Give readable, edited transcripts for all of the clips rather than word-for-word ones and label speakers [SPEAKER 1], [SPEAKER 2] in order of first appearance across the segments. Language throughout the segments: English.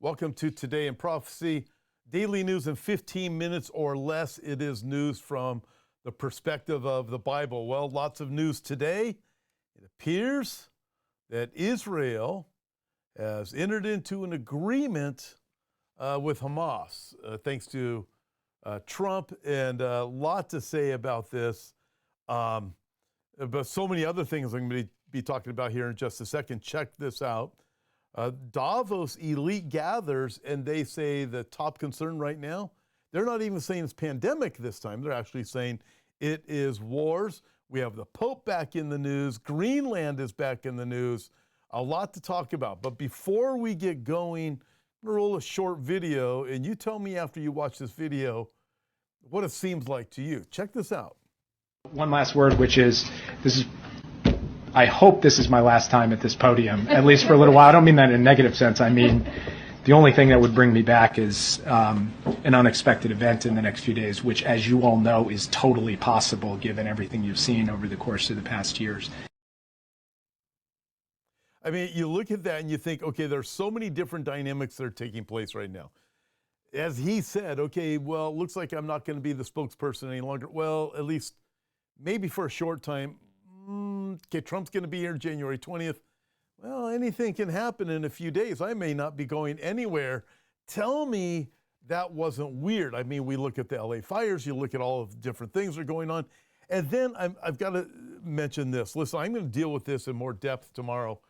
[SPEAKER 1] Welcome to Today in Prophecy. Daily news in 15 minutes or less. It is news from the perspective of the Bible. Well, lots of news today. It appears that Israel has entered into an agreement with Hamas, thanks to Trump, and a lot to say about this. But so many other things I'm going to be talking about here in just a second. Check this out. Davos elite gathers, and they say the top concern right now, they're not even saying it's pandemic this time. They're actually saying it is wars. We have the Pope back in the news. Greenland is back in the news. A lot to talk about. But before we get going, I'm going to roll a short video, and you tell me after you watch this video what it seems like to you. Check this out.
[SPEAKER 2] One last word, which is, I hope this is my last time at this podium, at least for a little while. I don't mean that in a negative sense. I mean, the only thing that would bring me back is an unexpected event in the next few days, which, as you all know, is totally possible given everything you've seen over the course of the past years.
[SPEAKER 1] I mean, you look at that and you think, okay, there's so many different dynamics that are taking place right now. As he said, okay, well, it looks like I'm not going to be the spokesperson any longer. Well, at least maybe for a short time. Okay, Trump's going to be here January 20th. Well, anything can happen in a few days. I may not be going anywhere. Tell me that wasn't weird. I mean, we look at the LA fires, you look at all of the different things that are going on. And then I've got to mention this. Listen, I'm going to deal with this in more depth tomorrow.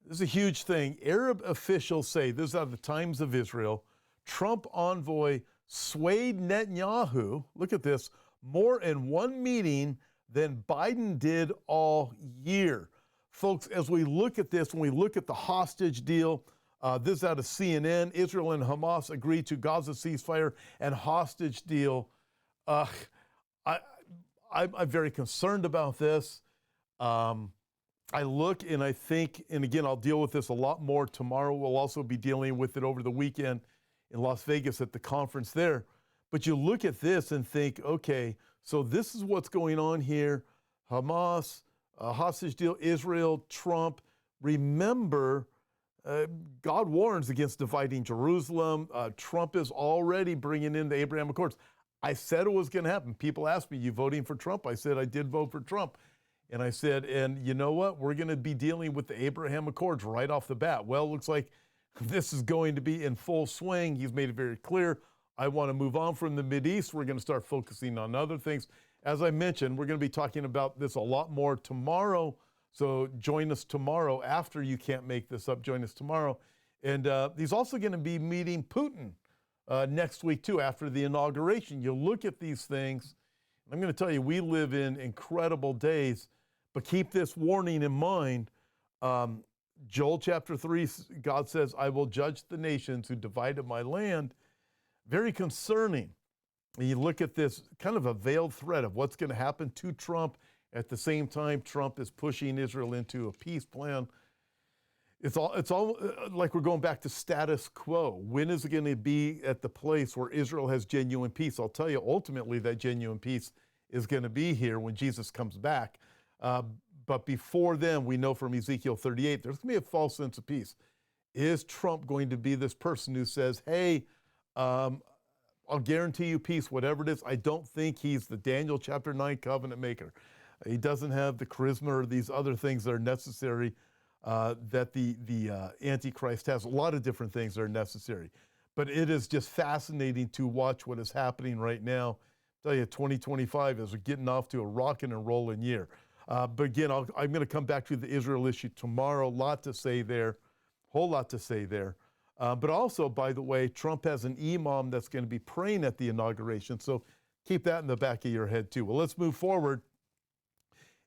[SPEAKER 1] This is a huge thing. Arab officials say, this is out of the Times of Israel, Trump envoy swayed Netanyahu, look at this, more in one meeting than Biden did all year. Folks, as we look at this, when we look at the hostage deal, this is out of CNN, Israel and Hamas agreed to Gaza ceasefire and hostage deal. I'm very concerned about this. I look and I think, and again, I'll deal with this a lot more tomorrow. We'll also be dealing with it over the weekend in Las Vegas at the conference there. But you look at this and think, okay, so this is what's going on here. Hamas, hostage deal, Israel, Trump. Remember, God warns against dividing Jerusalem. Trump is already bringing in the Abraham Accords. I said it was going to happen. People asked me, you voting for Trump? I said, I did vote for Trump. And I said, and you know what? We're going to be dealing with the Abraham Accords right off the bat. Well, it looks like this is going to be in full swing. He's made it very clear. I want to move on from the Mideast. We're going to start focusing on other things. As I mentioned, we're going to be talking about this a lot more tomorrow. So join us tomorrow after you can't make this up. Join us tomorrow. And he's also going to be meeting Putin next week, too, after the inauguration. You look at these things. I'm going to tell you, we live in incredible days. But keep this warning in mind. Joel chapter 3, God says, I will judge the nations who divided my land. Very concerning. You look at this kind of a veiled threat of what's going to happen to Trump. At the same time, Trump is pushing Israel into a peace plan. It's all like we're going back to status quo. When is it going to be at the place where Israel has genuine peace? I'll tell you, ultimately, that genuine peace is going to be here when Jesus comes back. But before then, we know from Ezekiel 38, there's going to be a false sense of peace. Is Trump going to be this person who says, hey, I'll guarantee you peace, whatever it is? I don't think he's the Daniel chapter 9 covenant maker. He doesn't have the charisma or these other things that are necessary that the Antichrist has. A lot of different things that are necessary. But it is just fascinating to watch what is happening right now. I'll tell you, 2025 is getting off to a rocking and rolling year. But again, I'm going to come back to the Israel issue tomorrow. A lot to say there, whole lot to say there. But also, by the way, Trump has an imam that's going to be praying at the inauguration. So keep that in the back of your head, too. Well, let's move forward.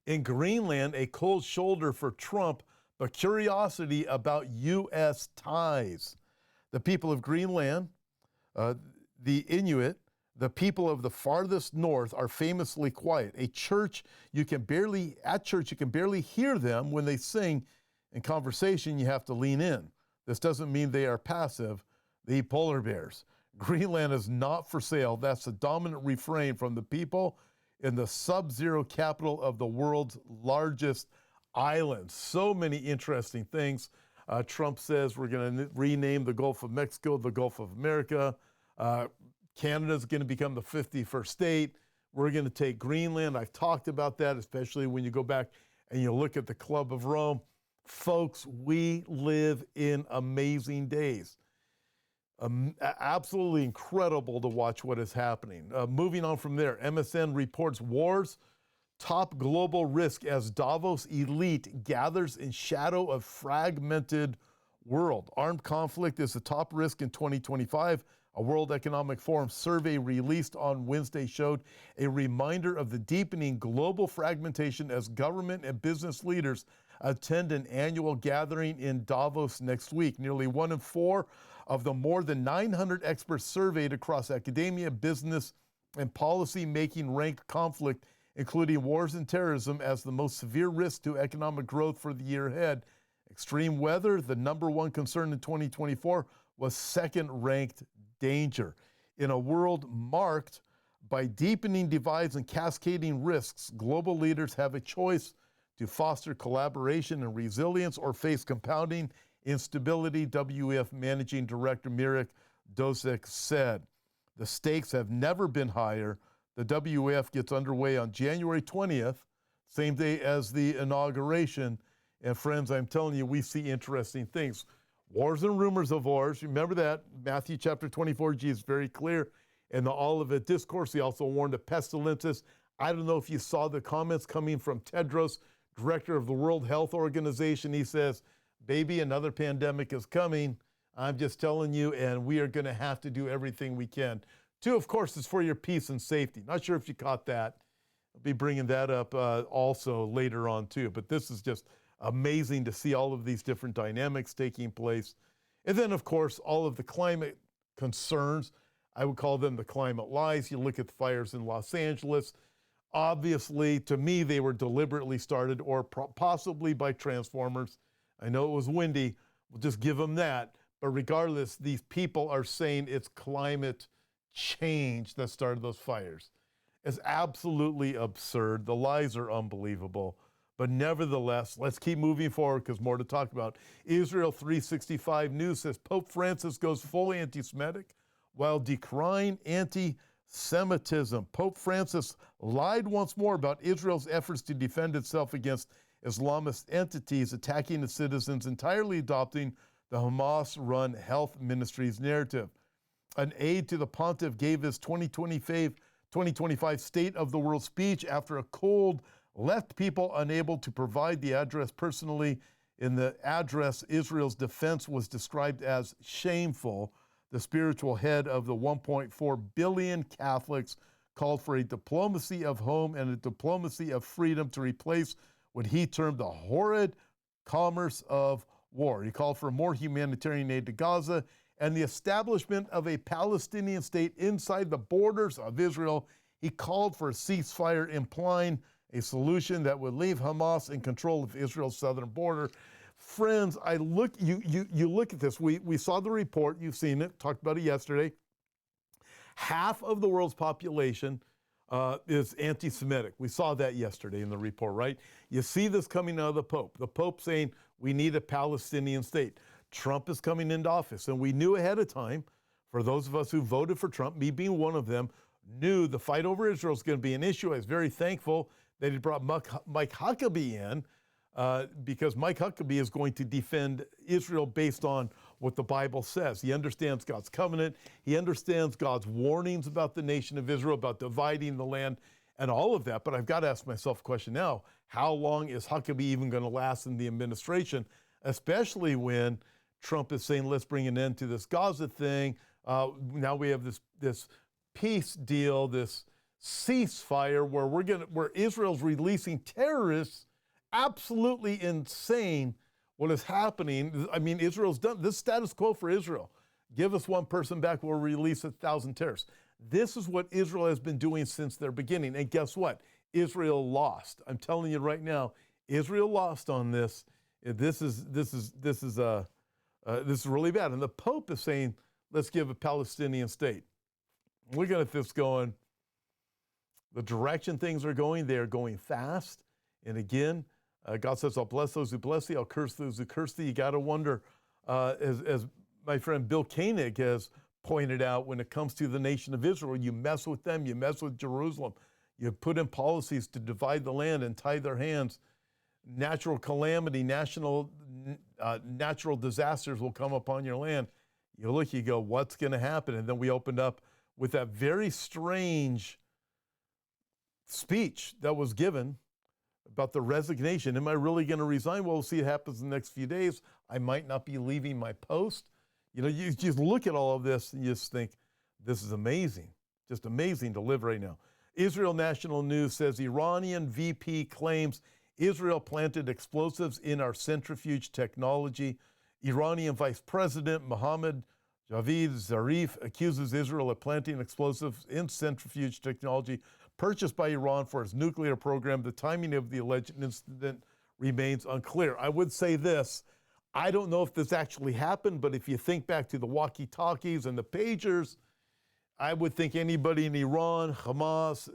[SPEAKER 1] In Greenland, a cold shoulder for Trump, but curiosity about U.S. ties. The people of Greenland, the Inuit, the people of the farthest north are famously quiet. At church, you can barely hear them when they sing. In conversation, you have to lean in. This doesn't mean they are passive. They eat polar bears. Greenland is not for sale. That's the dominant refrain from the people in the sub-zero capital of the world's largest island. So many interesting things. Trump says we're going to rename the Gulf of Mexico the Gulf of America. Canada's going to become the 51st state. We're going to take Greenland. I've talked about that, especially when you go back and you look at the Club of Rome. Folks, we live in amazing days. Absolutely incredible to watch what is happening. Moving on from there, MSN reports wars top global risk as Davos elite gathers in shadow of fragmented world. Armed conflict is the top risk in 2025. A World Economic Forum survey released on Wednesday showed a reminder of the deepening global fragmentation as government and business leaders attend an annual gathering in Davos next week. Nearly 1 in 4 of the more than 900 experts surveyed across academia, business, and policy-making ranked conflict, including wars and terrorism, as the most severe risk to economic growth for the year ahead. Extreme weather, the number one concern in 2024, was second-ranked danger. In a world marked by deepening divides and cascading risks, global leaders have a choice to foster collaboration and resilience or face compounding instability, WEF Managing Director Mirek Dosek said. The stakes have never been higher. The WEF gets underway on January 20th, same day as the inauguration. And friends, I'm telling you, we see interesting things. Wars and rumors of wars. Remember that, Matthew chapter 24, Jesus is very clear. In the Olivet Discourse, he also warned of pestilences. I don't know if you saw the comments coming from Tedros, director of the World Health Organization. He says, baby, another pandemic is coming. I'm just telling you, and we are going to have to do everything we can. Two, of course, is for your peace and safety. Not sure if you caught that. I'll be bringing that up also later on, too. But this is just amazing to see all of these different dynamics taking place. And then, of course, all of the climate concerns. I would call them the climate lies. You look at the fires in Los Angeles. Obviously, to me, they were deliberately started or possibly by transformers. I know it was windy. We'll just give them that. But regardless, these people are saying it's climate change that started those fires. It's absolutely absurd. The lies are unbelievable. But nevertheless, let's keep moving forward because more to talk about. Israel 365 News says Pope Francis goes fully anti-Semitic while decrying anti-Semitism. Pope Francis lied once more about Israel's efforts to defend itself against Islamist entities attacking its citizens, entirely adopting the Hamas-run health ministry's narrative. An aide to the pontiff gave his 2025 State of the World speech after a cold left people unable to provide the address personally. In the address, Israel's defense was described as shameful. The spiritual head of the 1.4 billion Catholics called for a diplomacy of home and a diplomacy of freedom to replace what he termed the horrid commerce of war. He called for more humanitarian aid to Gaza and the establishment of a Palestinian state inside the borders of Israel. He called for a ceasefire, implying a solution that would leave Hamas in control of Israel's southern border. Friends, you look at this. We saw the report. You've seen it. Talked about it yesterday. Half of the world's population is anti-Semitic. We saw that yesterday in the report, right? You see this coming out of the Pope. The Pope saying we need a Palestinian state. Trump is coming into office, and we knew ahead of time, for those of us who voted for Trump, me being one of them, knew the fight over Israel is going to be an issue. I was very thankful that he brought Mike Huckabee in because Mike Huckabee is going to defend Israel based on what the Bible says. He understands God's covenant. He understands God's warnings about the nation of Israel, about dividing the land and all of that. But I've got to ask myself a question now. How long is Huckabee even going to last in the administration, especially when Trump is saying, let's bring an end to this Gaza thing. Now we have this peace deal, this ceasefire where Israel's releasing terrorists. Absolutely insane what is happening. I mean, Israel's done this status quo for Israel. Give us one person back, we'll release 1,000 terrorists. This is what Israel has been doing since their beginning. And guess what? Israel lost. I'm telling you right now, Israel lost on this. This is really bad. And the Pope is saying, let's give a Palestinian state. Looking at this going, the direction things are going, they are going fast. And again, God says, I'll bless those who bless thee, I'll curse those who curse thee. You got to wonder, as my friend Bill Koenig has pointed out, when it comes to the nation of Israel, you mess with them, you mess with Jerusalem, you put in policies to divide the land and tie their hands. Natural calamity, natural disasters will come upon your land. You look, you go, what's going to happen? And then we opened up with that very strange speech that was given about the resignation. Am I really going to resign? Well, we'll see what happens in the next few days. I might not be leaving my post. You know, you just look at all of this and you just think, this is amazing. Just amazing to live right now. Israel National News says Iranian VP claims Israel planted explosives in our centrifuge technology. Iranian Vice President Mohammad Javad Zarif accuses Israel of planting explosives in centrifuge technology purchased by Iran for its nuclear program. The timing of the alleged incident remains unclear. I would say this, I don't know if this actually happened, but if you think back to the walkie-talkies and the pagers, I would think anybody in Iran, Hamas,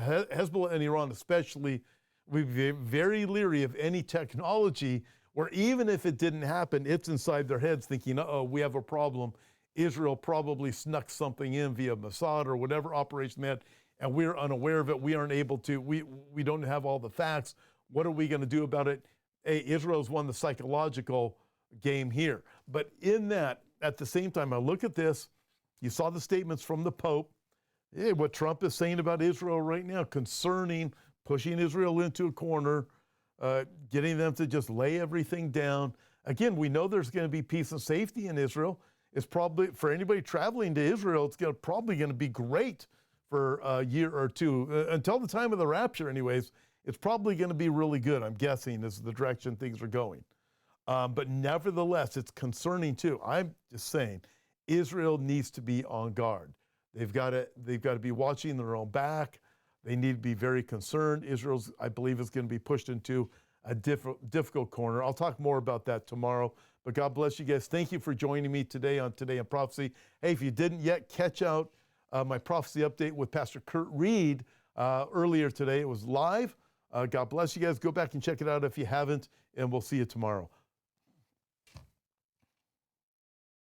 [SPEAKER 1] Hezbollah and Iran especially, would be very leery of any technology where even if it didn't happen, it's inside their heads thinking, uh-oh, we have a problem. Israel probably snuck something in via Mossad or whatever operation they had, and we're unaware of it. We aren't able to, we don't have all the facts. What are we going to do about it? Hey, Israel's won the psychological game here. But in that, at the same time, I look at this, you saw the statements from the Pope, hey, what Trump is saying about Israel right now concerning pushing Israel into a corner, getting them to just lay everything down. Again, we know there's going to be peace and safety in Israel. It's probably, for anybody traveling to Israel, it's probably going to be great for a year or two. Until the time of the rapture, anyways, it's probably going to be really good, I'm guessing, is the direction things are going. But nevertheless, it's concerning too. I'm just saying, Israel needs to be on guard. They've got to be watching their own back. They need to be very concerned. Israel's, I believe, is going to be pushed into a difficult corner. I'll talk more about that tomorrow. But God bless you guys. Thank you for joining me today on Today in Prophecy. Hey, if you didn't yet catch out my prophecy update with Pastor Kurt Reed earlier today, it was live. God bless you guys. Go back and check it out if you haven't, and we'll see you tomorrow.